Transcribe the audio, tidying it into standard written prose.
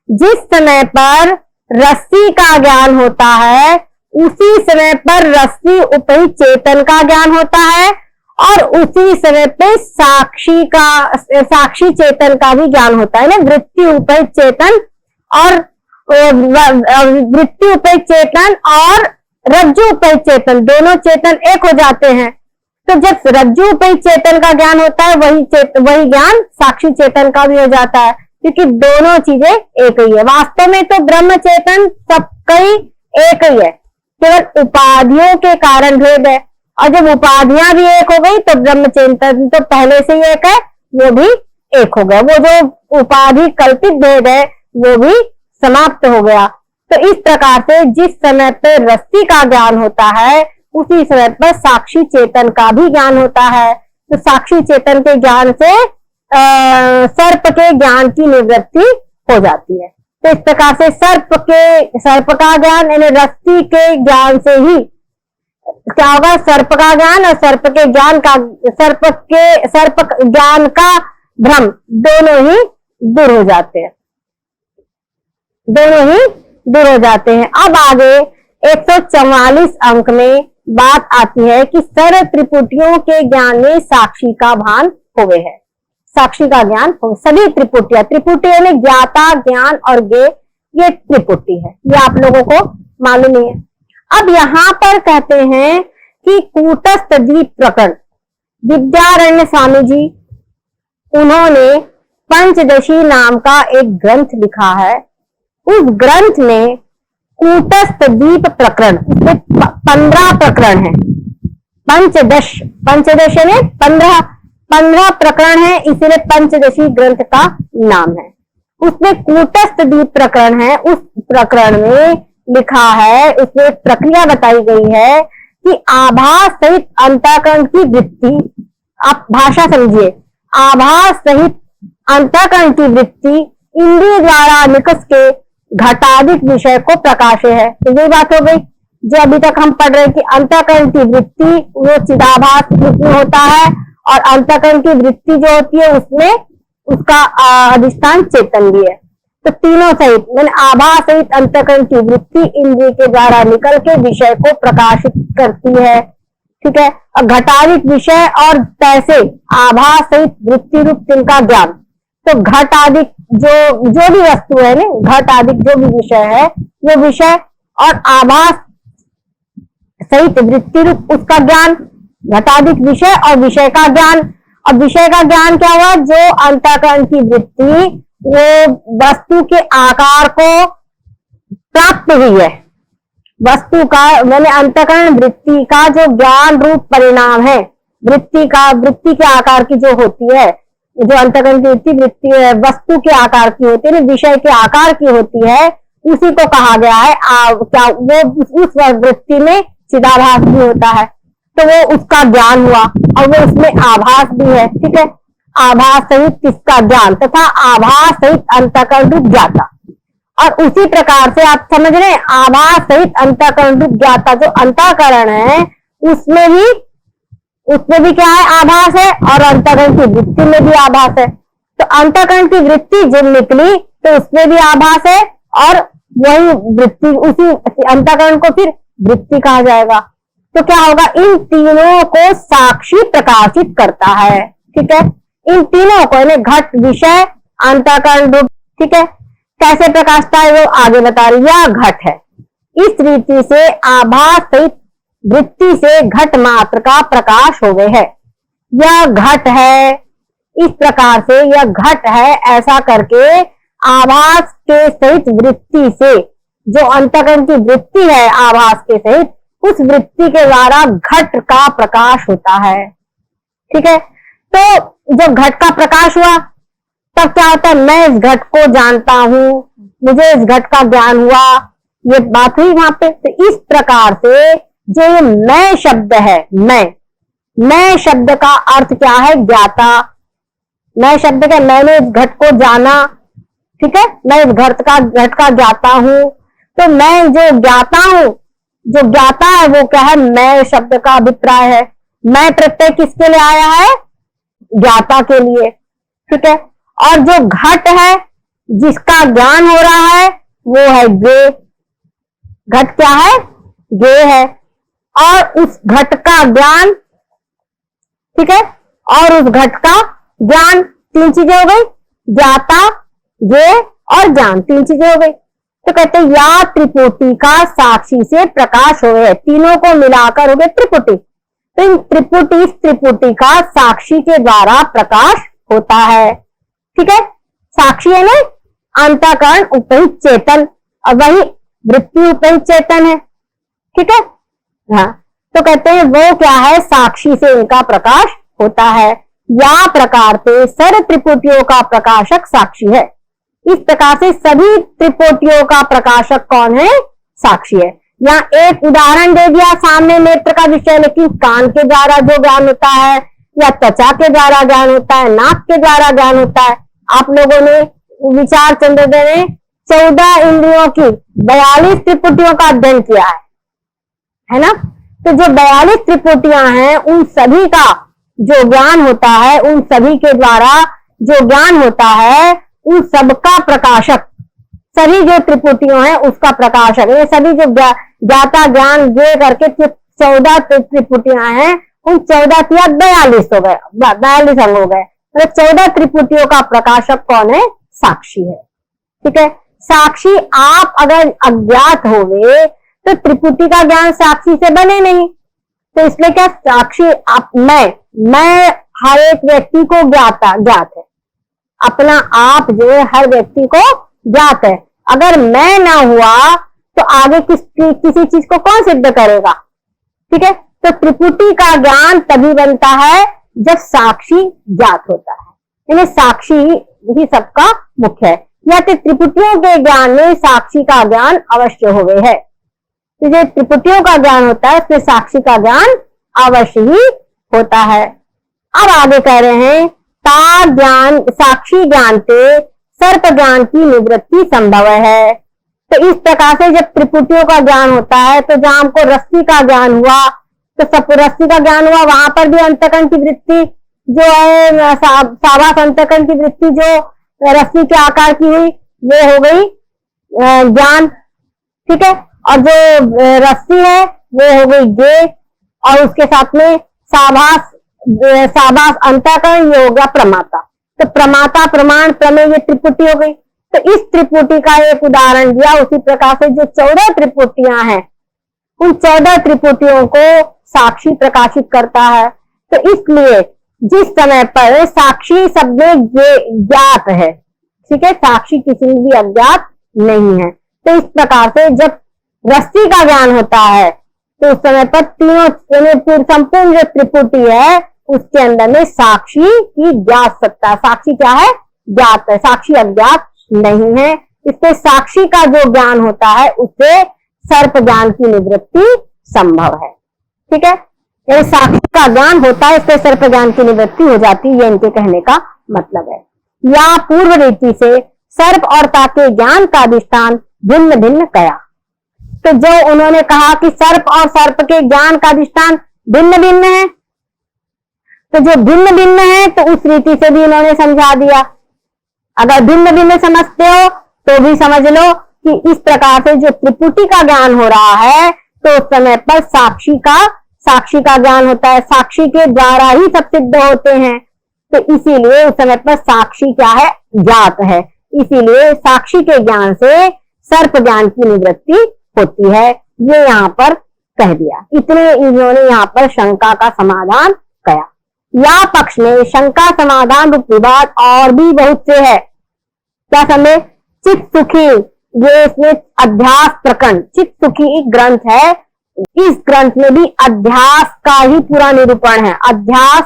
जिस समय पर रस्सी का ज्ञान होता है उसी समय पर रस्सी उपहित चेतन का ज्ञान होता है, और उसी समय पे साक्षी चेतन का भी ज्ञान होता है ना। वृत्ति उपहित चेतन और वृत्ति उपहित चेतन और रज्जु उपहित चेतन, दोनों चेतन एक हो जाते हैं। तो जब रज्जु उपहित चेतन का ज्ञान होता है वही ज्ञान साक्षी चेतन का भी हो जाता है, क्योंकि दोनों चीजें एक ही है। वास्तव में तो ब्रह्म चेतन सबका ही एक ही है, केवल उपाधियों के कारण भेद है। और जब उपाधियां भी एक हो गई तो ब्रह्म चेतन तो पहले से ही एक है, वो भी एक हो गया। वो जो उपाधि कल्पित भेद है वो भी समाप्त हो गया। तो इस प्रकार से जिस समय पर रस्सी का ज्ञान होता है उसी समय पर साक्षी चेतन का भी ज्ञान होता है। तो साक्षी चेतन के ज्ञान से सर्प के ज्ञान की निवृत्ति हो जाती है। तो इस प्रकार से सर्प का ज्ञान यानी रस्सी के ज्ञान से ही क्या होगा, सर्प का ज्ञान और सर्प ज्ञान का भ्रम दोनों ही दूर हो जाते हैं, अब आगे 144 अंक में बात आती है कि सर्व त्रिपुटियों के ज्ञान में साक्षी का भान होवे है। साक्षी का ज्ञान हो सभी त्रिपुटी यानी ज्ञाता, ज्ञान और ज्ञेय, ये त्रिपुटी है, ये आप लोगों को मालूम ही है। अब यहाँ पर कहते हैं कि कूटस्थ द्वीप प्रकरण, विद्यारण्य स्वामी जी उन्होंने पंचदशी नाम का एक ग्रंथ लिखा है। उस ग्रंथ में कूटस्थ द्वीप प्रकरण, उसमें 15 प्रकरण है। पंचदश यानी 15 प्रकरण है, इसलिए पंचदशी ग्रंथ का नाम है। उसमें कूटस्थ द्वीप प्रकरण है। उस प्रकरण में लिखा है, उसमें प्रक्रिया बताई गई है कि आभास सहित अंतःकरण की वृत्ति, आप भाषा समझिए, आभास सहित अंतःकरण की वृत्ति इंद्रिय द्वारा निकस के घटादिक विषय को प्रकाशे है। तो यही बात हो गई जो अभी तक हम पढ़ रहे हैं कि अंतःकरण की वृत्ति वो चिदाभास में होता है, और अंतःकरण की वृत्ति जो होती है उसमें उसका अधिष्ठान चेतन भी है। तो तीनों सहित मैंने आभास सहित अंतःकरण की वृत्ति इंद्रिय के द्वारा निकल के विषय को प्रकाशित करती है, ठीक है। और घटादिक विषय और तैसे आभास सहित वृत्ति रूप तिनका ज्ञान, तो घट आदि जो भी वस्तु है ना, घट आदि जो भी विषय है वो विषय और आभास सहित वृत्ति रूप उसका ज्ञान, घटादिक विषय और विषय का ज्ञान। और विषय का ज्ञान क्या हुआ, जो अंतःकरण की वृत्ति वो वस्तु के आकार को प्राप्त हुई है, वस्तु का मैंने अंतःकरण वृत्ति का जो ज्ञान रूप परिणाम है, वृत्ति के आकार की जो होती है, जो अंतःकरण की वृत्ति वस्तु के आकार की होती है, विषय के आकार की होती है, उसी को कहा गया है क्या वो उस वृत्ति में चिदाभास भी होता है, तो वो उसका ज्ञान हुआ और वो उसमें आभास भी है, ठीक है। आभास सहित किसका ज्ञान तथा आभास सहित अंतःकरण रूप ज्ञाता। और उसी प्रकार से आप समझ रहे हैं, आभास सहित अंतःकरण रूप ज्ञाता जो अंतःकरण है उसमें भी क्या है, आभास है, और अंतःकरण की वृत्ति में भी आभास है। तो अंतःकरण की वृत्ति जब निकली तो उसमें भी आभास है, और वही वृत्ति उसी अंतःकरण को फिर वृत्ति कहा जाएगा। तो क्या होगा, इन तीनों को साक्षी प्रकाशित करता है, ठीक है। इन तीनों को घट, विषय, अंतःकरण रूप, ठीक है। कैसे प्रकाशता है वो आगे बता रही, यह घट है। इस रीति से आभास सहित वृत्ति से घट मात्र का प्रकाश हो गए है। यह घट है, इस प्रकार से यह घट है, ऐसा करके आभास के सहित वृत्ति से जो अंतःकरण की वृत्ति है आभास के सहित, उस वृत्ति के द्वारा घट का प्रकाश होता है, ठीक है। तो जब घट का प्रकाश हुआ तब क्या होता है, मैं इस घट को जानता हूं, मुझे इस घट का ज्ञान हुआ, ये बात हुई वहां पे। तो इस प्रकार से जो ये मैं शब्द है, मैं शब्द का अर्थ क्या है, ज्ञाता। मैं शब्द का मैंने इस घट को जाना, ठीक है, मैं इस घट का ज्ञाता हूं। तो मैं जो ज्ञाता हूं, जो ज्ञाता है वो क्या है, मैं शब्द का अभिप्राय है। मैं प्रत्यय किसके लिए आया है, ज्ञाता के लिए, ठीक है। और जो घट है जिसका ज्ञान हो रहा है वो है गे। घट क्या है? गे है। और उस घट का ज्ञान, ठीक है, और उस घट का ज्ञान, तीन चीजें हो गई, ज्ञाता, गे और ज्ञान, तीन चीजें हो गई। तो कहते हैं या त्रिपुटी का साक्षी से प्रकाश होवे, तीनों को मिलाकर हो गए त्रिपुटी। तो इन त्रिपुटी का साक्षी के द्वारा प्रकाश होता है, ठीक है। साक्षी है ना अंतःकरण उपहित चेतन, और वही वृत्ति उपहित चेतन है, ठीक है। हाँ, तो कहते हैं वो क्या है? साक्षी से इनका प्रकाश होता है। या प्रकार से सर्व त्रिपुटियों का प्रकाशक साक्षी है। इस प्रकार से सभी त्रिपुटियों का प्रकाशक कौन है? साक्षी है। यहाँ एक उदाहरण दे दिया सामने नेत्र का विषय, लेकिन कान के द्वारा जो ज्ञान होता है, या त्वचा के द्वारा ज्ञान होता है, नाक के द्वारा ज्ञान होता है। आप लोगों ने विचार चंद्रोदय में 14 इंद्रियों की 42 त्रिपुटियों का अध्ययन किया है ना। तो जो 42 त्रिपुटियां हैं उन सभी का जो ज्ञान होता है, उन सभी के द्वारा जो ज्ञान होता है, उन सबका प्रकाशक, सभी जो त्रिपुटियों हैं उसका प्रकाशक, ये सभी जो ज्ञाता ज्ञान गे करके 14 त्रिपुटियां हैं, उन 14 या 42 हो गए, 42 अंग हो गए। तो 14 त्रिपुटियों का प्रकाशक कौन है? साक्षी है, ठीक है। साक्षी आप अगर अज्ञात होवे तो त्रिपुटी का ज्ञान साक्षी से बने नहीं। तो इसलिए क्या साक्षी आप, मैं हर एक व्यक्ति को ज्ञात है, अपना आप जो है हर व्यक्ति को ज्ञात है। अगर मैं ना हुआ तो आगे किसी चीज को कौन सिद्ध करेगा, ठीक है। तो त्रिपुटी का ज्ञान तभी बनता है जब साक्षी ज्ञात होता है, यानी साक्षी ही सबका मुख्य है। या तो त्रिपुटियों के ज्ञान में साक्षी का ज्ञान अवश्य होवे है। तो जो त्रिपुटियों का ज्ञान होता है उसमें साक्षी का ज्ञान अवश्य ही होता है। अब आगे कह रहे हैं ता ज्ञान, साक्षी ज्ञान से सर्प ज्ञान की निवृत्ति संभव है। तो इस प्रकार से जब त्रिपुटियों का ज्ञान होता है, तो जहां हमको रस्सी का ज्ञान हुआ, तो सब रस्सी का ज्ञान हुआ, वहां पर भी अंतःकरण की वृत्ति जो है, साभास अंतःकरण की वृत्ति जो रस्सी के आकार की हुई, वो हो गई ज्ञान, ठीक है। और जो रस्सी है वो हो गई गे, और उसके साथ में साभास अंतःकरण, ये हो गया प्रमाता। तो प्रमाता, प्रमाण, प्रमेय, ये त्रिपुटी हो गई। तो इस त्रिपुटी का एक उदाहरण दिया। उसी प्रकार से जो 14 त्रिपुटियां हैं, उन 14 त्रिपुटियों को साक्षी प्रकाशित करता है। तो इसलिए जिस समय पर साक्षी सब में ज्ञात है, ठीक है, साक्षी किसी में भी अज्ञात नहीं है। तो इस प्रकार से जब रस्सी का ज्ञान होता है तो उस समय पर तीनों संपूर्ण जो त्रिपुटी है उसके अंदर में साक्षी की ज्ञात सत्ता, साक्षी क्या है? ज्ञात है, साक्षी अज्ञात नहीं है। इससे साक्षी का जो ज्ञान होता है उससे सर्प ज्ञान की निवृत्ति संभव है, ठीक है। यदि साक्षी का ज्ञान होता है इससे सर्प ज्ञान की निवृत्ति हो जाती है, ये इनके कहने का मतलब है। या पूर्व रीति से सर्प और ता के ज्ञान का अधिष्ठान भिन्न भिन्न कया। तो जो उन्होंने कहा कि सर्प और सर्प के ज्ञान का अधिष्ठान भिन्न भिन्न है, तो जो भिन्न भिन्न है तो उस रीति से भी उन्होंने समझा दिया। अगर भिन्न भिन्न समझते हो तो भी समझ लो कि इस प्रकार से जो त्रिपुटी का ज्ञान हो रहा है तो उस समय पर साक्षी का ज्ञान होता है, साक्षी के द्वारा ही सब सिद्ध होते हैं। तो इसीलिए उस समय पर साक्षी क्या है? ज्ञात है। इसीलिए साक्षी के ज्ञान से सर्प ज्ञान की निवृत्ति होती है, ये यहाँ पर कह दिया। इतने इन्होंने यहाँ पर शंका का समाधान किया। या पक्ष में शंका समाधान रूप विवाद और भी बहुत से है। क्या समझे? चित्त सुखी, ये इसमें अध्यास प्रकरण, चित्त सुखी एक ग्रंथ है। इस ग्रंथ में भी अध्यास का ही पूरा निरूपण है। अध्यास